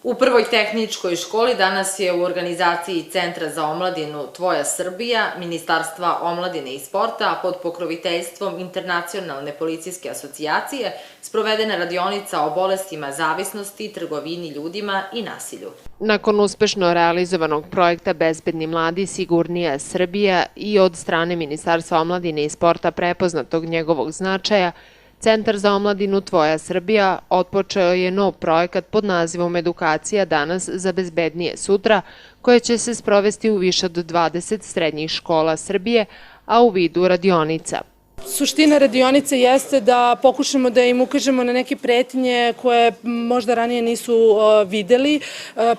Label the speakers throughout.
Speaker 1: U prvoj tehničkoj školi danas je u organizaciji Centra za omladinu Tvoja Srbija, Ministarstva omladine i sporta, a pod pokroviteljstvom Internacionalne policijske asocijacije, sprovedena radionica o bolestima zavisnosti, trgovini ljudima i nasilju.
Speaker 2: Nakon uspešno realizovanog projekta Bezbedni mladi, sigurnija Srbija i od strane Ministarstva omladine i sporta prepoznatog njegovog značaja, Centar za omladinu Tvoja Srbija otpočeo je nov projekat pod nazivom Edukacija danas za bezbednije sutra, koja će se sprovesti u više od 20 srednjih škola Srbije, a u vidu radionica.
Speaker 3: Suština radionice jeste da pokušamo da im ukažemo na neke pretnje koje možda ranije nisu videli.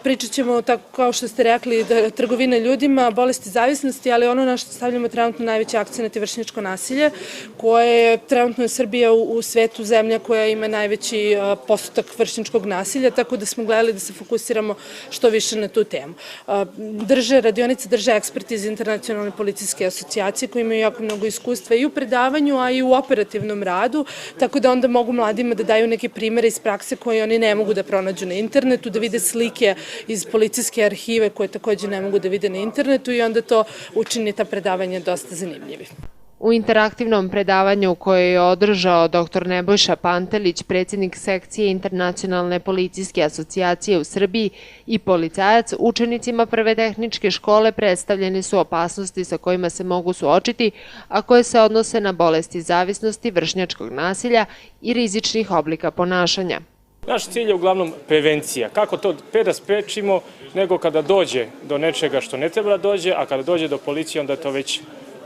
Speaker 3: Pričat ćemo, tako kao što ste rekli, trgovina ljudima, bolesti zavisnosti, ali ono na što stavljamo trenutno najveći akcenat je vršnjačko nasilje, koje je trenutno Srbija u svetu zemlja koja ima najveći postotak vršnjačkog nasilja, tako da smo gledali da se fokusiramo što više na tu temu. Radionice drže eksperti iz Internacionalne policijske asocijacije koji imaju jako mnogo iskustva i u predavanju, a i u operativnom radu, tako da onda mogu mladima da daju neke primere iz prakse koje oni ne mogu da pronađu na internetu, da vide slike iz policijske arhive koje takođe ne mogu da vide na internetu i onda to učini ta predavanja dosta zanimljivim.
Speaker 2: U interaktivnom predavanju koje je održao dr. Nebojša Pantelić, predsjednik sekcije Internacionalne policijske asocijacije u Srbiji i policajac, učenicima prve tehničke škole predstavljene su opasnosti sa kojima se mogu suočiti, a koje se odnose na bolesti zavisnosti, vršnjačkog nasilja i rizičnih oblika ponašanja.
Speaker 4: Naš cilj je uglavnom prevencija. Kako to da sprečimo, nego kada dođe do nečega što ne treba da dođe, a kada dođe do policije, onda je to već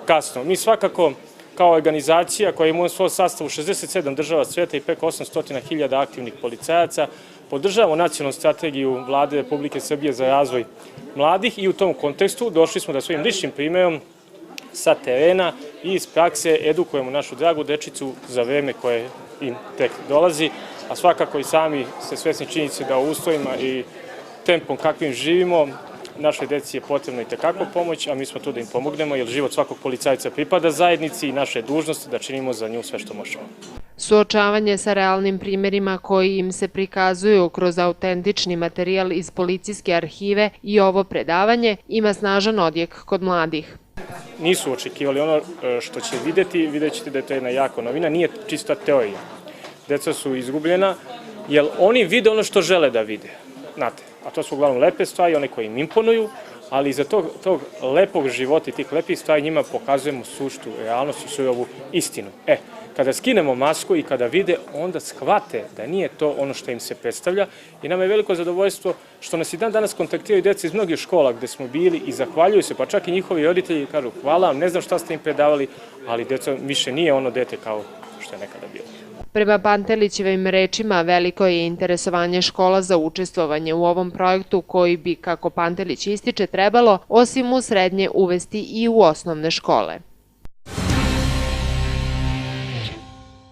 Speaker 4: kasno. Mi svakako kao organizacija koja ima u svom sastavu 67 država sveta i preko 800.000 aktivnih policajaca podržavamo nacionalnu strategiju Vlade Republike Srbije za razvoj mladih i u tom kontekstu došli smo da svojim ličnim primjerom sa terena i iz prakse edukujemo našu dragu dečicu za vreme koje im tek dolazi, a svakako i sami ste svesni činjenice da u uslovima i tempom kakvim živimo našoj deci je potrebna i tekako pomoć, a mi smo tu da im pomognemo, jer život svakog policajca pripada zajednici i naša je dužnost da činimo za nju sve što možemo.
Speaker 2: Suočavanje sa realnim primjerima koji im se prikazuju kroz autentični materijal iz policijske arhive i ovo predavanje ima snažan odjek kod mladih.
Speaker 4: Nisu očekivali ono što će vidjeti, vidjet ćete da je to jedna jako novina, nije čista teorija. Deca su izgubljena, jer oni vide ono što žele da vide, znate. A to su uglavnom lepe stvari, one koje im imponuju, ali iza tog lepog života i tih lepih stvari njima pokazujemo suštu realnost i surovu istinu. Kada skinemo masku i kada vide, onda shvate da nije to ono što im se predstavlja i nama je veliko zadovoljstvo što nas i dan danas kontaktiraju deca iz mnogih škola gde smo bili i zahvaljuju se, pa čak i njihovi roditelji kažu hvala vam, ne znam šta ste im predavali, ali deca više nije ono dete kao što je nekada bilo.
Speaker 2: Prema Pantelićevim rečima, veliko je interesovanje škola za učestvovanje u ovom projektu koji bi, kako Pantelić ističe, trebalo osim u srednje uvesti i u osnovne škole.